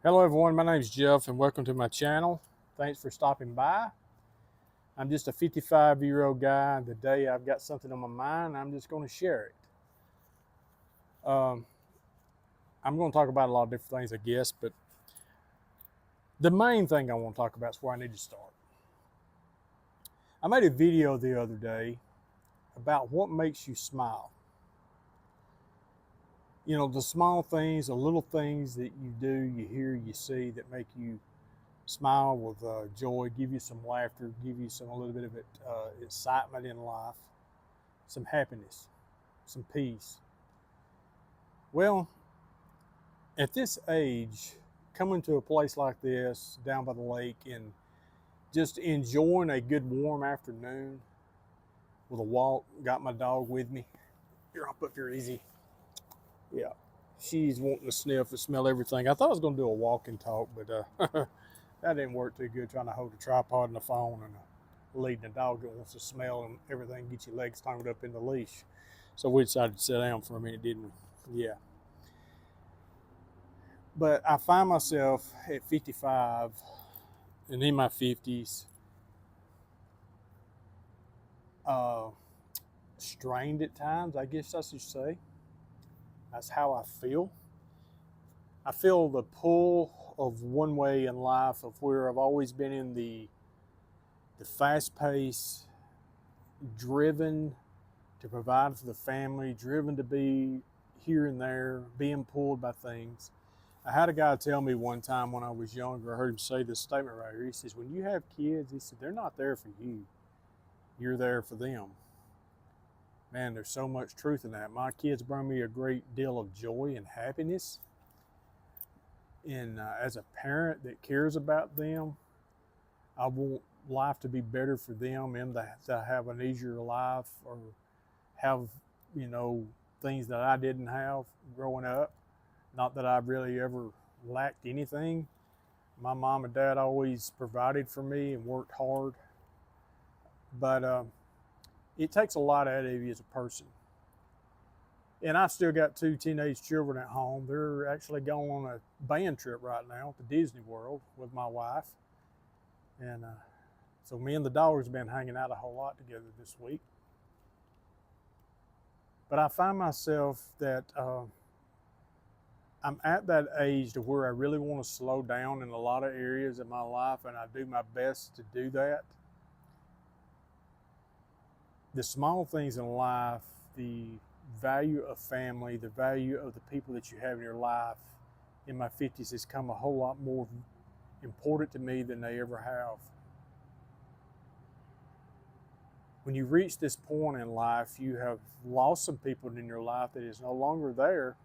Hello everyone, my name is Jeff and welcome to my channel. Thanks for stopping by. I'm just a 55-year-old guy. Today I've got something on my mind. I'm just going to share it. I'm going to talk about a lot of different things, I guess, but the main thing I want to talk about is where I need to start. I made a video the other day about what makes you smile. You know, the small things, the little things that you do, you hear, you see that make you smile with joy, give you some laughter, give you a little bit of excitement in life, some happiness, some peace. Well, at this age, coming to a place like this down by the lake and just enjoying a good warm afternoon with a walk, got my dog with me. Here, I'll put here easy. Yeah, she's wanting to sniff and smell everything. I thought I was going to do a walk and talk, but that didn't work too good, trying to hold a tripod and a phone and leading a dog that wants to smell and everything, get your legs tangled up in the leash. So we decided to sit down for a minute, didn't we? Yeah. But I find myself at 55 and in my 50s strained at times, I guess I should say. That's how I feel. I feel the pull of one way in life of where I've always been in the fast pace, driven to provide for the family, driven to be here and there, being pulled by things. I had a guy tell me one time when I was younger, I heard him say this statement right here. He says, when you have kids, he said, they're not there for you. You're there for them. Man, there's so much truth in that. My kids bring me a great deal of joy and happiness. And as a parent that cares about them, I want life to be better for them and to have an easier life or have, things that I didn't have growing up. Not that I've really ever lacked anything. My mom and dad always provided for me and worked hard. But it takes a lot out of you as a person. And I've still got two teenage children at home. They're actually going on a band trip right now to Disney World with my wife. And so me and the dogs have been hanging out a whole lot together this week. But I find myself that I'm at that age to where I really want to slow down in a lot of areas of my life, and I do my best to do that. The small things in life, the value of family, the value of the people that you have in your life in my 50s has come a whole lot more important to me than they ever have. When you reach this point in life, you have lost some people in your life that is no longer there.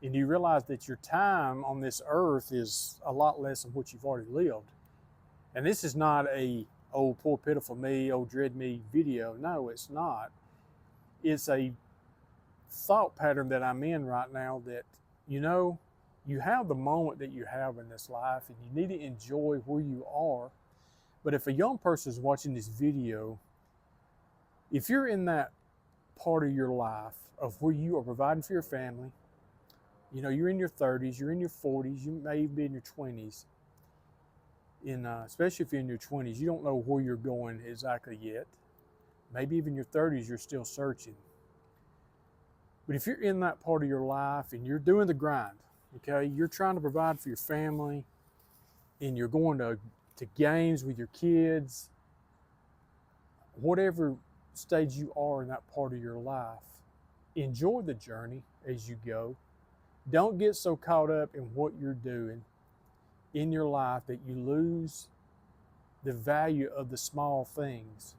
And you realize that your time on this earth is a lot less than what you've already lived. And this is not a, oh, poor pitiful me, oh, dread me video. No, it's not. It's a thought pattern that I'm in right now that, you have the moment that you have in this life and you need to enjoy where you are. But if a young person is watching this video, if you're in that part of your life of where you are providing for your family, you're in your 30s, you're in your 40s, you may be in your 20s, and especially if you're in your 20s, you don't know where you're going exactly yet. Maybe even your 30s, you're still searching. But if you're in that part of your life and you're doing the grind, okay, you're trying to provide for your family and you're going to games with your kids, whatever stage you are in that part of your life, enjoy the journey as you go. Don't get so caught up in what you're doing in your life that you lose the value of the small things.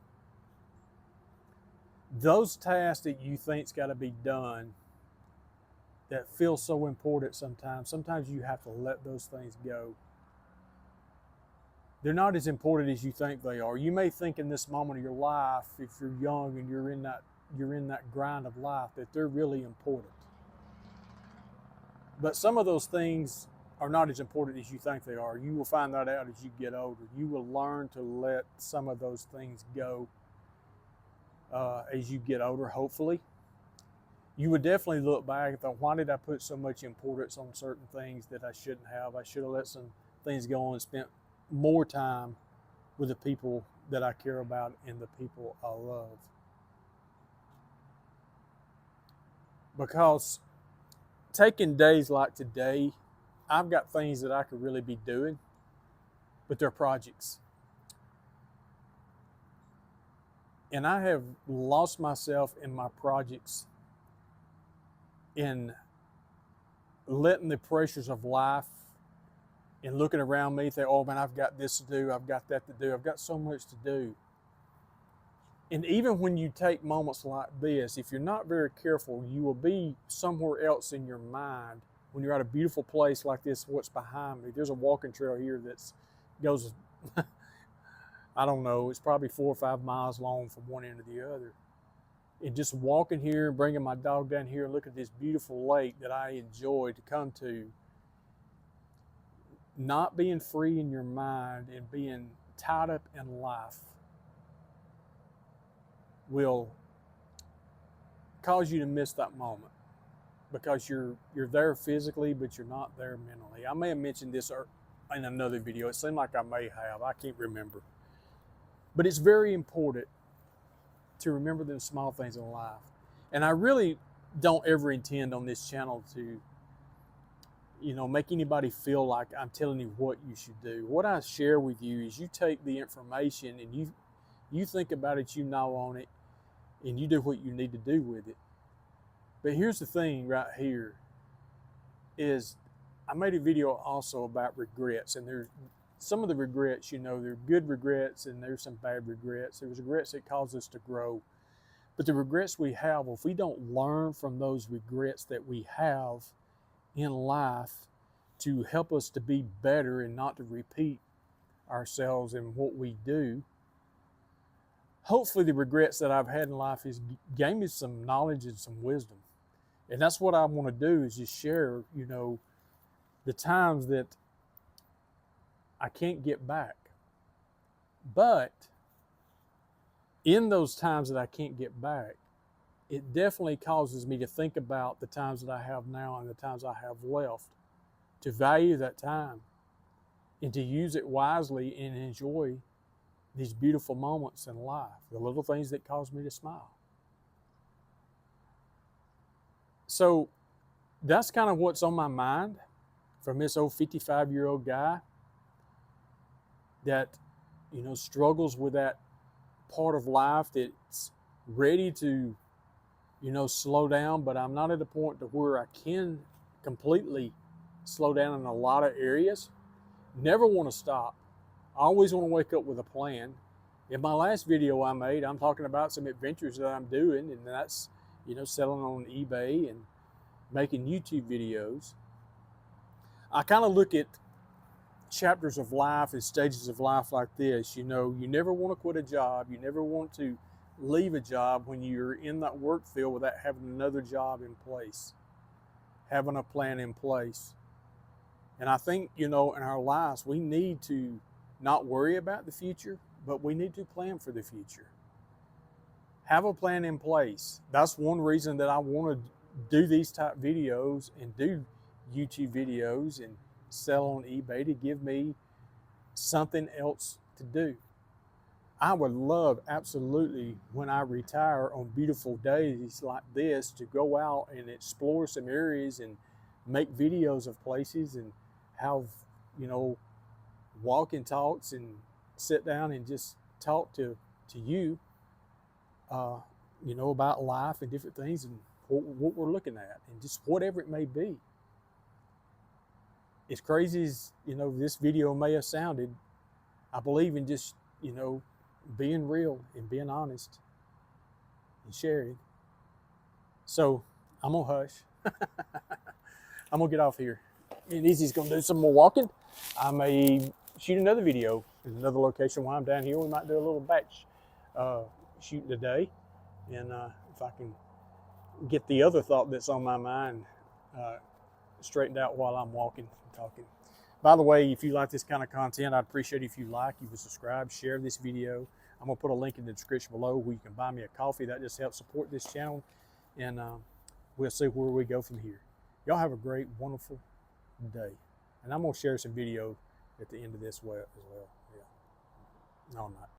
Those tasks that you think's got to be done that feel so important sometimes you have to let those things go. They're not as important as you think they are. You may think in this moment of your life, if you're young and you're in that grind of life, that they're really important. But some of those things are not as important as you think they are. You will find that out as you get older. You will learn to let some of those things go as you get older, hopefully. you would definitely look back and think, why did I put so much importance on certain things that I shouldn't have? I should have let some things go on and spent more time with the people that I care about and the people I love. Because taking days like today, I've got things that I could really be doing, but they're projects. And I have lost myself in my projects, in letting the pressures of life and looking around me, think, oh man, I've got this to do, I've got that to do, I've got so much to do. And even when you take moments like this, if you're not very careful, you will be somewhere else in your mind when you're at a beautiful place like this, what's behind me. There's a walking trail here that goes, I don't know, it's probably 4 or 5 miles long from one end to the other. And just walking here, bringing my dog down here and look at this beautiful lake that I enjoy to come to, not being free in your mind and being tied up in life will cause you to miss that moment, because you're there physically, but you're not there mentally. I may have mentioned this in another video. It seemed like I may have. I can't remember. But it's very important to remember the small things in life. And I really don't ever intend on this channel to, make anybody feel like I'm telling you what you should do. What I share with you is you take the information and you think about it, you gnaw on it, and you do what you need to do with it. But here's the thing right here is I made a video also about regrets, and there's some of the regrets, they're good regrets and there's some bad regrets. There's regrets that cause us to grow. But the regrets we have, if we don't learn from those regrets that we have in life to help us to be better and not to repeat ourselves in what we do, hopefully the regrets that I've had in life has gave me some knowledge and some wisdom. And that's what I want to do, is just share, the times that I can't get back. But in those times that I can't get back, it definitely causes me to think about the times that I have now and the times I have left, to value that time and to use it wisely and enjoy these beautiful moments in life, the little things that cause me to smile. So that's kind of what's on my mind from this old 55-year-old guy that, struggles with that part of life that's ready to, slow down, but I'm not at a point to where I can completely slow down in a lot of areas. Never want to stop. I always want to wake up with a plan. In my last video I made, I'm talking about some adventures that I'm doing, and that's, selling on eBay and making YouTube videos. I kind of look at chapters of life and stages of life like this. You never want to quit a job. You never want to leave a job when you're in that work field without having another job in place, having a plan in place. And I think, in our lives, we need to not worry about the future, but we need to plan for the future. Have a plan in place. That's one reason that I want to do these type videos and do YouTube videos and sell on eBay, to give me something else to do. I would love, absolutely, when I retire on beautiful days like this, to go out and explore some areas and make videos of places and have, walking talks and sit down and just talk to you, about life and different things and what we're looking at, and just whatever it may be. As crazy as, this video may have sounded, I believe in just, being real and being honest and sharing. So I'm gonna hush. I'm gonna get off here. And Izzy's gonna do some more walking. I may shoot another video in another location while I'm down here. We might do a little batch shooting today. And if I can get the other thought that's on my mind straightened out while I'm walking and talking. By the way, if you like this kind of content, I'd appreciate it if you would subscribe, share this video. I'm gonna put a link in the description below where you can buy me a coffee. That just helps support this channel. And we'll see where we go from here. Y'all have a great, wonderful day. And I'm going to share some video at the end of this as well. Yeah. No, I'm not.